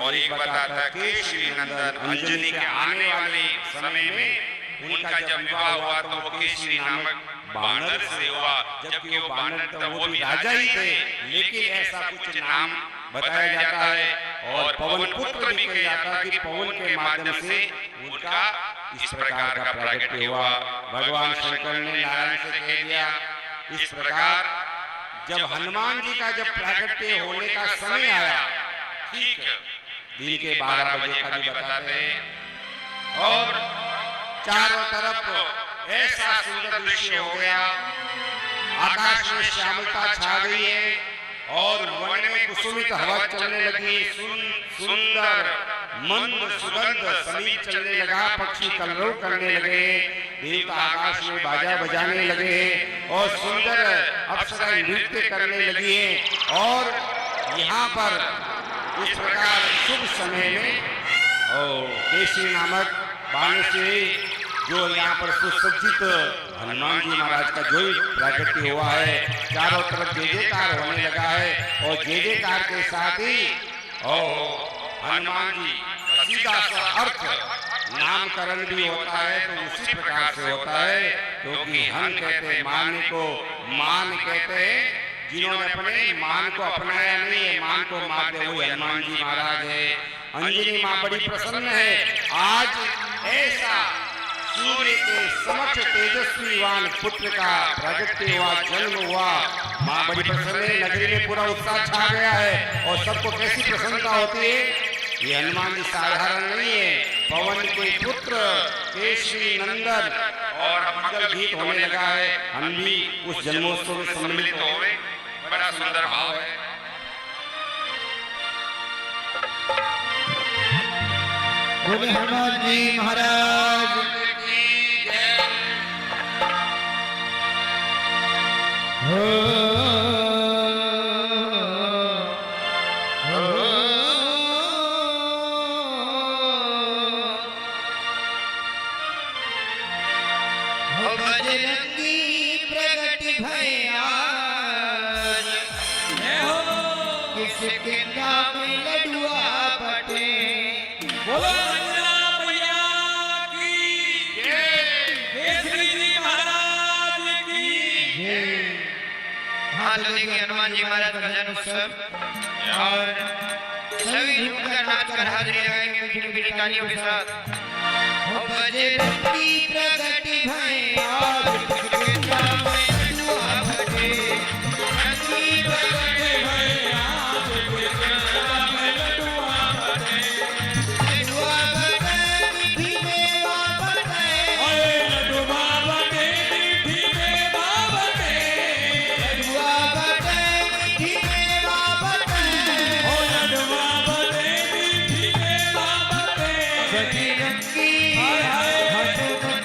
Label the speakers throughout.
Speaker 1: और एक बताता कि श्री नंदन अंजनी के आने वाले समय में उनका जब विवाह हुआ तो वो केसरी नामक बानर से हुआ, जबकि वो बानर तो वो भी राजा ही थे, लेकिन ऐसा कुछ नाम बताया जाता है। और पवन पुत्र भी कहा जाता है कि पवन के माध्यम से उनका इस प्रकार का प्रागट्य हुआ। भगवान शंकर ने नारायण से कह दिया। इस प्रकार जब हनुमान जी का जब प्रागट्य होने का समय आया, ठीक दिन के 12 बजे का भी बताते हैं, और चारों तरफ ऐसा सुंदर दृश्य हो गया, आकाश में श्यामलता छा गई है और वन में कुसुमित हवा चलने लगी, सुंदर मंद सुगंध समीप चलने लगा, पक्षी कलरव करने लगे, देवता आकाश में बाजा बजाने लगे और सुंदर अप्सराएं नृत्य करने लगी हैं। और यहाँ पर इस प्रकार शुभ समय में केसरी नामक बाण से जो यहाँ पर सुसज्जित हनुमान जी महाराज का जो प्रागट्य हुआ है, चारों तरफ जय जयकार होने लगा है। और जय जयकार के साथ ही हनुमान जी का सीधा सा अर्थ नामकरण भी होता है, तो उसी प्रकार से होता है, क्योंकि हम कहते हैं मानने को मान कहते हैं, जिन्होंने अपने मान को अपनाया नहीं है, मान को मारते हुए हनुमान जी महाराज है। अंजनी माँ बड़ी प्रसन्न है, आज ऐसा सूर्य के समक्ष तेजस्वीवान पुत्र का प्रागट्य हुआ, जन्म हुआ, माँ बड़ी प्रसन्न है, नगरी में पूरा उत्साह छा गया है। और सबको कैसी प्रसन्नता होती है, ये हनुमान जी साधारण नहीं है, पवन के पुत्र केसरी नंदन, और मंगल गीत होने लगा है। हम भी उस जन्मोत्सव में सम्मिलित हुए, बड़ा सुंदर भाव है।
Speaker 2: बोले हनुमान जी महाराज की जय। बजरंगी प्रगट भया किसके नाम लडुआ बटे। बोलो
Speaker 3: हनुमान जी महाराज का जन्मोत्सव और सभी झूमकर नाचकर हाजिरी लगाएंगे मीठी मीठी तालियों के साथ।
Speaker 2: बजरंगी प्रगट भया किसके नाम लडुआ बटे। बजरंगी प्रगट भया किसके नाम लडुआ बटे। लडुआ बटे मीठी मेवा बटे, ओए लडुआ बटे मीठी मेवा बटे। लडुआ बटे मीठी मेवा बटे, ओ लडुआ बटे मीठी मेवा बटे। बजरंगी हनुमान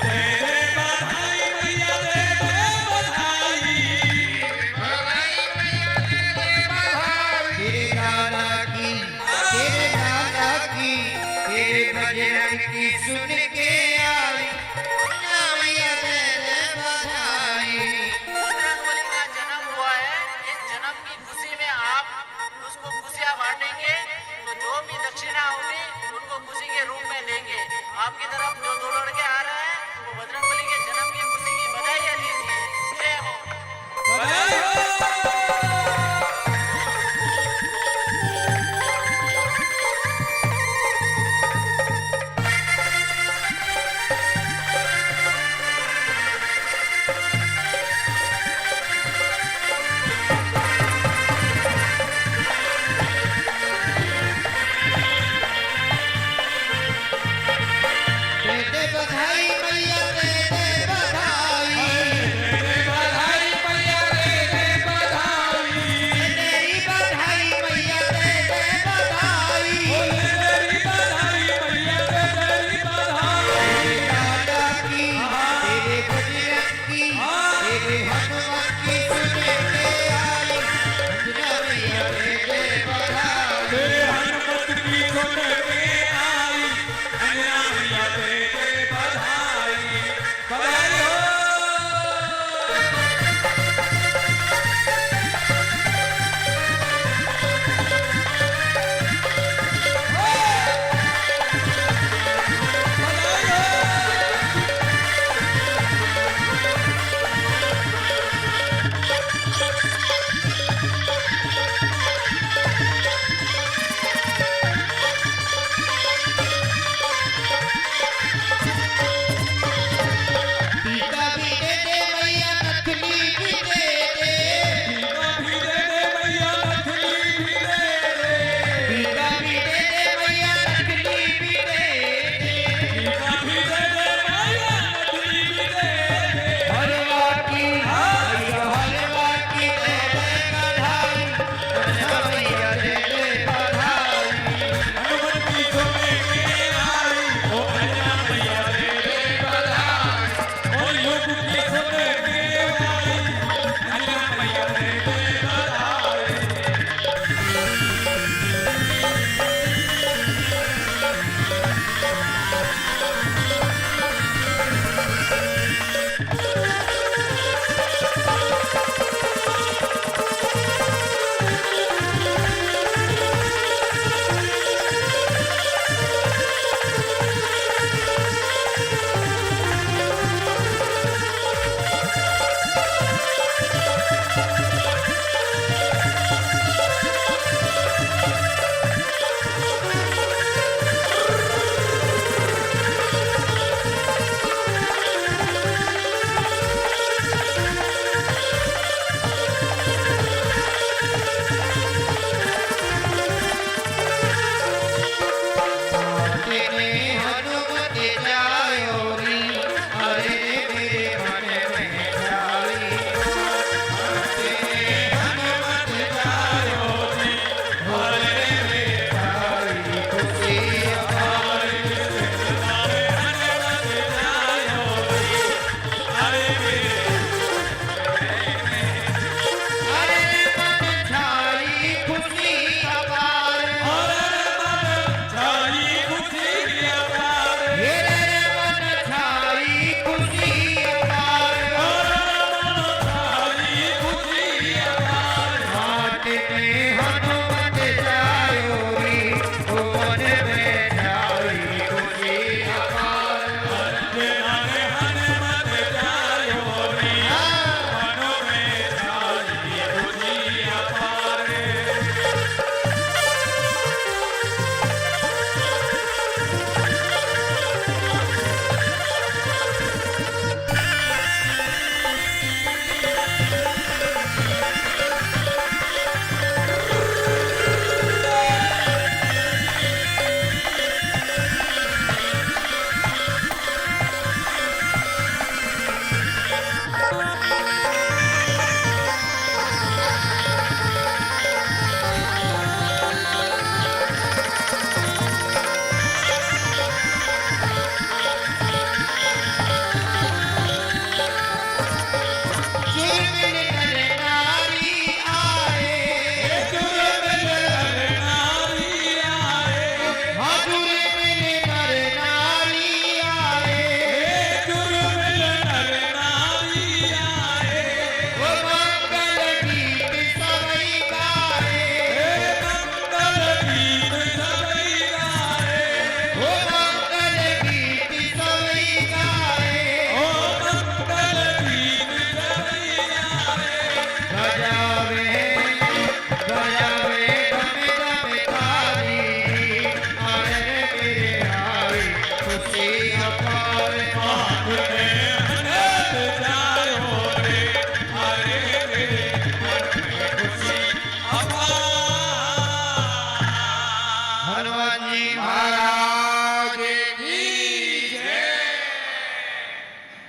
Speaker 2: तेरे बधाई मैया दे दे बधाई
Speaker 3: तेरे लाला की तेरे भजन की सुन के आई मैया दे दे बधाई।
Speaker 4: बजरंगबली का जन्म हुआ है, इस जन्म की खुशी में आप उसको खुशियां बांटेंगे तो जो भी दक्षिणा होगी उनको खुशी के रूप में देंगे। आपकी तरफ जो दो लड़के आ रहे हैं वो बजरंग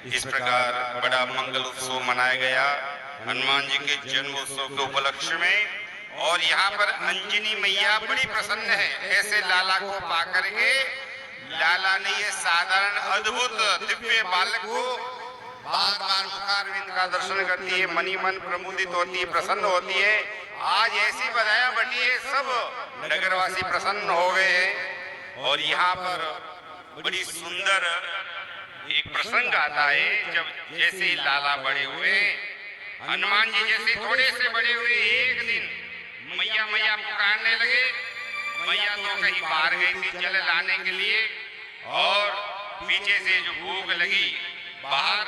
Speaker 1: इस प्रकार बड़ा मंगल उत्सव मनाया गया हनुमान जी के जन्मोत्सव के उपलक्ष्य में। और यहाँ पर अंजनी मैया बड़ी प्रसन्न है ऐसे लाला को पाकर के। लाला ने ये साधारण अद्भुत दिव्य बालक को बार बार मुखारविंद का दर्शन करती है, मनी मन प्रमुदित होती है, प्रसन्न होती है। आज ऐसी बधाइयां बटी है, सब नगरवासी प्रसन्न हो गए हैं। और यहाँ पर बड़ी सुंदर एक प्रसंग आता है, जब जैसे लाला बड़े हुए, हनुमान जी जैसे थोड़े से बड़े हुए, एक दिन मैया मैया पुकारने लगे। मैया तो कहीं बाहर गई थी जल लाने के लिए, और पीछे से जो भूख लगी, बाहर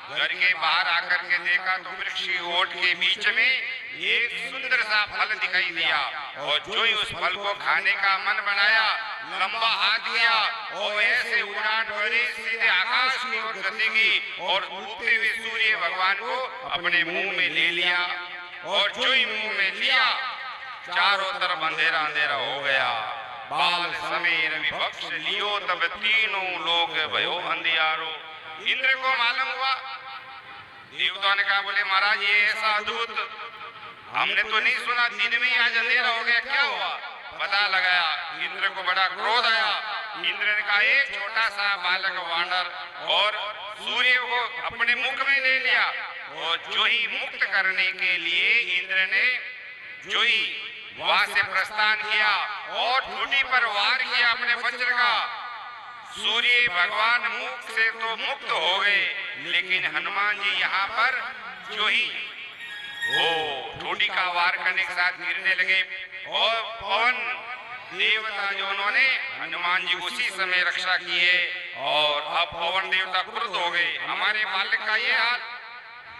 Speaker 1: घर के बाहर आकर के देखा तो वृक्ष की ओट के बीच में एक सुंदर सा फल दिखाई दिया। और जो ही उस फल को खाने का मन बनाया, लंबा हाथ दिया और ऐसे उड़ान भरी सीधे आकाश की ओर गति की और उगते हुए सूर्य भगवान को अपने मुंह में ले लिया। और जो ही मुंह में लिया, चारों तरफ अंधेरा अंधेरा हो गया। बाल समय रवि बख्श लियो तब तीनों लोग भयो अंधियारो। इंद्र को मालूम हुआ, देवताओं ने कहा, बोले महाराज ये ऐसा अद्भुत हमने तो नहीं सुना, दिन में ही आज अंधेरा हो गया, क्या हुआ? पता लगाया, इंद्र को बड़ा क्रोध आया। इंद्र ने कहा, एक छोटा सा बालक वानर और सूर्य को अपने मुख में ले लिया। और जो ही मुक्त करने के लिए इंद्र ने जो ही वहां से प्रस्थान किया और ठूठी पर वार किया अपने वज्र का। सूर्य भगवान मुख से तो मुक्त हो गए, लेकिन हनुमान जी यहाँ पर जो ही वो ठूठी का वार करने के साथ गिरने लगे। और पवन देवता जो उन्होंने हनुमान जी उसी समय रक्षा की है। और अब पवन देवता क्रुद्ध हो गए, हमारे बालक का ये हाल।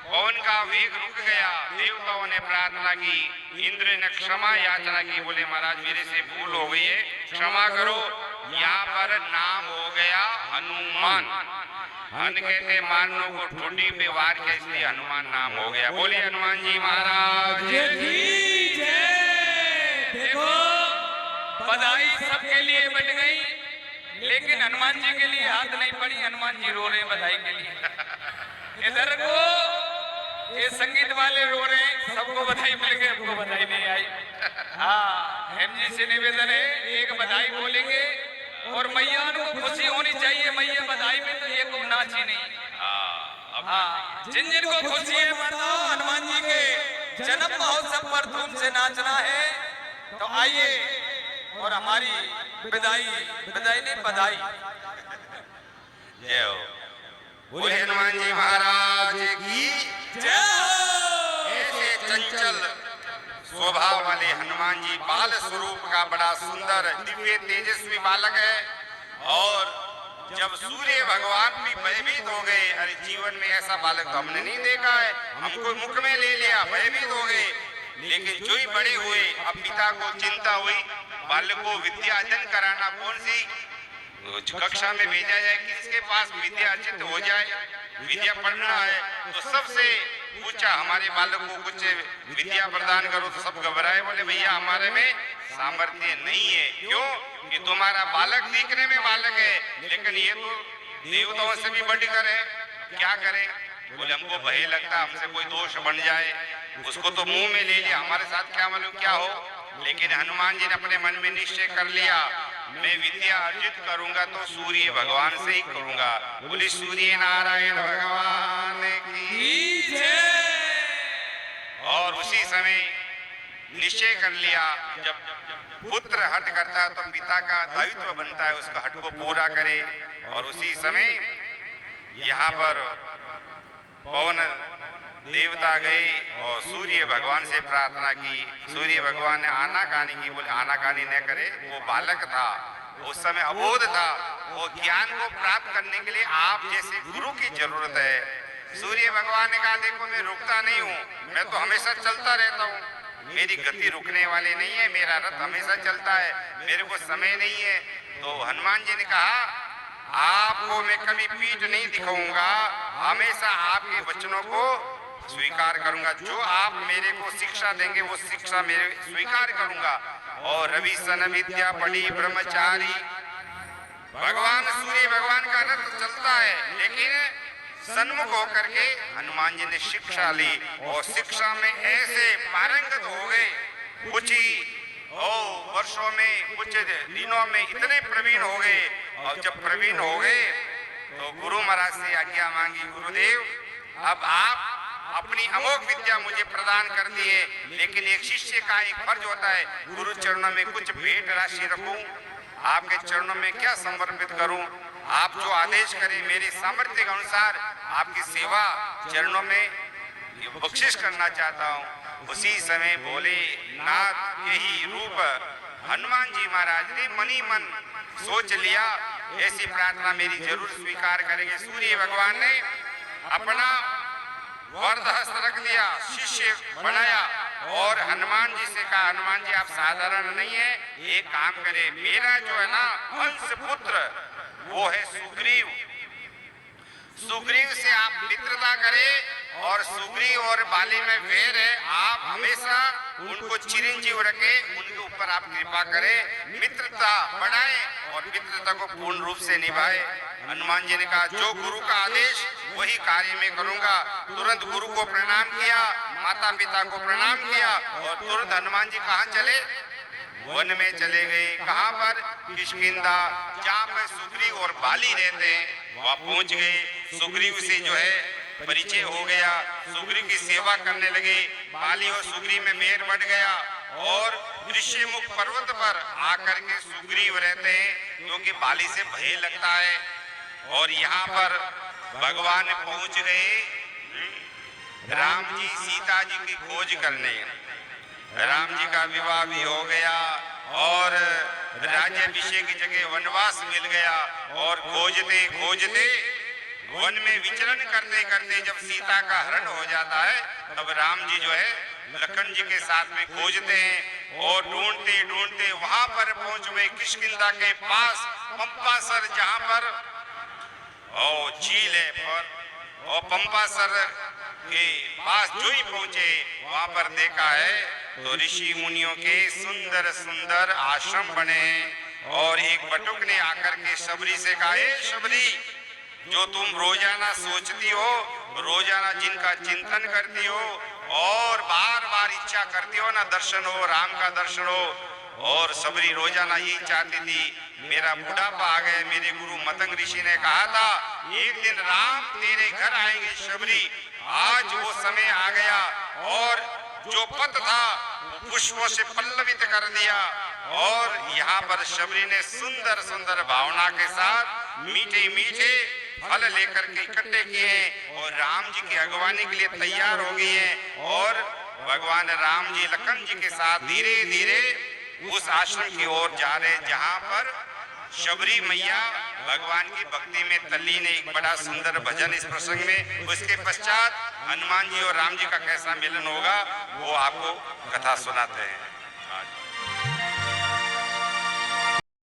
Speaker 1: पवन का वेग रुक गया। देवताओं ने प्रार्थना की, इंद्र ने क्षमा याचना की, बोले महाराज मेरे से भूल हो गई है, क्षमा करो। यहाँ पर नाम हो गया हनुमान। हन कहते मानव को ठोडी पे वार किया, इसलिए हनुमान नाम हो गया। बोले हनुमान जी महाराज
Speaker 2: की जय। देखो बधाई सबके लिए बट गई, लेकिन हनुमान जी के लिए हाथ नहीं पड़ी। हनुमान जी रो रहे बधाई के लिए। इधर को ये संगीत वाले रो रहे, सबको बधाई मिल गई, हमको बधाई नहीं आई। हाँ, एमजी से निवेदन है, एक बधाई बोलेंगे और मैया को खुशी होनी चाहिए। मैया बधाई में तो एक नाची नहीं। हाँ, जिन जिन को खुशी है बताओ, हनुमान जी के जन्म महोत्सव पर धूम से नाचना है तो आइए और हमारी बधाई नहीं बधाई।
Speaker 1: जय हो। बोले हनुमान जी महाराज की
Speaker 2: जय।
Speaker 1: ऐसे चंचल स्वभाव वाले हनुमान जी बाल स्वरूप का बड़ा सुंदर दिव्य तेजस्वी बालक है। और जब सूर्य भगवान भी भयभीत हो गए, अरे जीवन में ऐसा बालक तो हमने नहीं देखा है, हमको मुख में ले लिया, भयभीत हो गए। लेकिन जो ही बड़े हुए, अब पिता को चिंता हुई, बालक को विद्या अर्जन कराना, कौन सी कक्षा में भेजा जाए, किसके पास विद्या अर्जित हो जाए, विद्या पढ़ना है। तो सबसे पूछा, हमारे बालक को कुछ विद्या प्रदान करो। तो सब घबराए, बोले भैया हमारे में सामर्थ्य नहीं है। क्यों? कि तुम्हारा बालक दिखने में बालक है, लेकिन ये तो देवताओं से भी बढ़कर है, क्या करें? बोले हमको भय लगता हमसे कोई दोष बन जाए, उसको तो मुंह में ले लिया, हमारे साथ क्या मालूम क्या हो। लेकिन हनुमान जी ने अपने मन में निश्चय कर लिया, मैं विद्या अर्जित करूंगा तो सूर्य भगवान से ही करूंगा। बोले सूर्य नारायण भगवान की
Speaker 2: जय।
Speaker 1: और उसी समय निश्चय कर लिया, जब पुत्र हट करता है तो पिता का दायित्व बनता है उसका हट को पूरा करे। और उसी समय यहाँ पर पवन देवता गए और सूर्य भगवान से प्रार्थना की। सूर्य भगवान ने आनाकानी की, बोले आनाकानी न करे, वो बालक था, उस समय अबोध था, वो ज्ञान को प्राप्त करने के लिए आप जैसे गुरु की जरूरत है। सूर्य भगवान ने कहा, देखो मैं रुकता नहीं हूँ, मैं तो हमेशा चलता रहता हूँ, मेरी गति रुकने वाली नहीं है, मेरा रथ हमेशा चलता है, मेरे को समय नहीं है। तो हनुमान जी ने कहा, आपको मैं कभी पीठ नहीं दिखाऊंगा, हमेशा आपके वचनों को स्वीकार करूंगा, जो आप मेरे को शिक्षा देंगे वो शिक्षा मेरे स्वीकार करूंगा। और रवि सन विद्या पढ़ी ब्रह्मचारी, भगवान सूर्य भगवान का रथ चलता है, लेकिन सन्मुख होकर के हनुमान जी ने शिक्षा ली और शिक्षा में ऐसे पारंगत हो गए, कुछ ही वर्षों में, कुछ दिनों में इतने प्रवीण हो गए। और जब प्रवीण हो गए तो गुरु महाराज से आज्ञा मांगी, गुरुदेव अब आप अपनी अमोघ विद्या मुझे प्रदान कर दिए, लेकिन एक शिष्य का एक फर्ज होता है, गुरु चरणों में कुछ भेंट राशि रखूं, आपके चरणों में क्या समर्पित करूं, आप जो आदेश करें मेरे सामर्थ्य के अनुसार आपकी सेवा चरणों में बख्शिश करना चाहता हूं। उसी समय बोले नाथ यही रूप हनुमान जी महाराज ने मनी मन सोच लिया, ऐसी प्रार्थना मेरी जरूर स्वीकार करेंगे। सूर्य भगवान ने अपना वरद हस्त रख दिया, शिष्य बनाया और हनुमान जी से कहा, हनुमान जी आप साधारण नहीं है, एक काम करे, मेरा जो है ना वंश पुत्र वो है सुग्रीव, सुग्रीव से आप मित्रता करें और सुग्रीव और बाली में वैर है, आप हमेशा उनको चिरंजीव रखें, उनके ऊपर आप कृपा करें, मित्रता बढ़ाएं और मित्रता को पूर्ण रूप से निभाएं। हनुमान जी ने कहा जो गुरु का आदेश वही कार्य में करूंगा। तुरंत गुरु को प्रणाम किया, माता पिता को प्रणाम किया और तुरंत हनुमान जी कहाँ चले, वन में चले गए। कहाँ पर, किष्किंधा, जहाँ पर सुग्रीव और बाली रहते हैं वहाँ पहुंच गए। सुग्रीव से जो है परिचय हो गया, सुग्रीव की सेवा करने लगे। बाली और सुग्रीव में मेल बढ़ गया और ऋषिमुख पर्वत पर आकर के सुग्रीव रहते हैं, क्योंकि बाली से भय लगता है। और यहाँ पर भगवान पहुंच गए राम जी सीता जी की खोज करने। राम जी का विवाह भी हो गया और राज्याभिषेक की जगह वनवास मिल गया। और खोजते खोजते वन में विचरण करते करते जब सीता का हरण हो जाता है, तब राम जी जो है लखन जी के साथ में खोजते हैं और ढूंढते ढूंढते वहां पर पहुंच गए किष्किंधा के पास, पंपासर, जहां पर झील है पर, और पंपासर के पास जो ही पहुंचे वहां पर देखा है तो ऋषि मुनियों के सुंदर सुंदर आश्रम बने। और एक बटुक ने आकर के शबरी से कहा, शबरी जो तुम रोजाना सोचती हो, रोजाना जिनका चिंतन करती हो और बार बार इच्छा करती हो ना दर्शन हो, राम का दर्शन हो, और सबरी रोजाना यही चाहती थी। मेरा बुढ़ापा आ गया, मेरे गुरु मतंग ऋषि ने कहा था एक दिन राम तेरे घर आएंगे शबरी, आज वो समय आ गया। और जो पथ था पुष्पों से पल्लवित कर दिया और यहाँ पर शबरी ने सुंदर सुंदर भावना के साथ मीठे मीठे फल लेकर के इकट्ठे किए और राम जी की अगवानी के लिए तैयार हो गई है। और भगवान राम जी लखन जी के साथ धीरे धीरे उस आश्रम की ओर जा रहे जहां पर शबरी मैया भगवान की भक्ति में तल्लीन। एक बड़ा सुंदर भजन इस प्रसंग में, उसके पश्चात हनुमान जी और राम जी का कैसा मिलन होगा वो आपको कथा सुनाते हैं आज।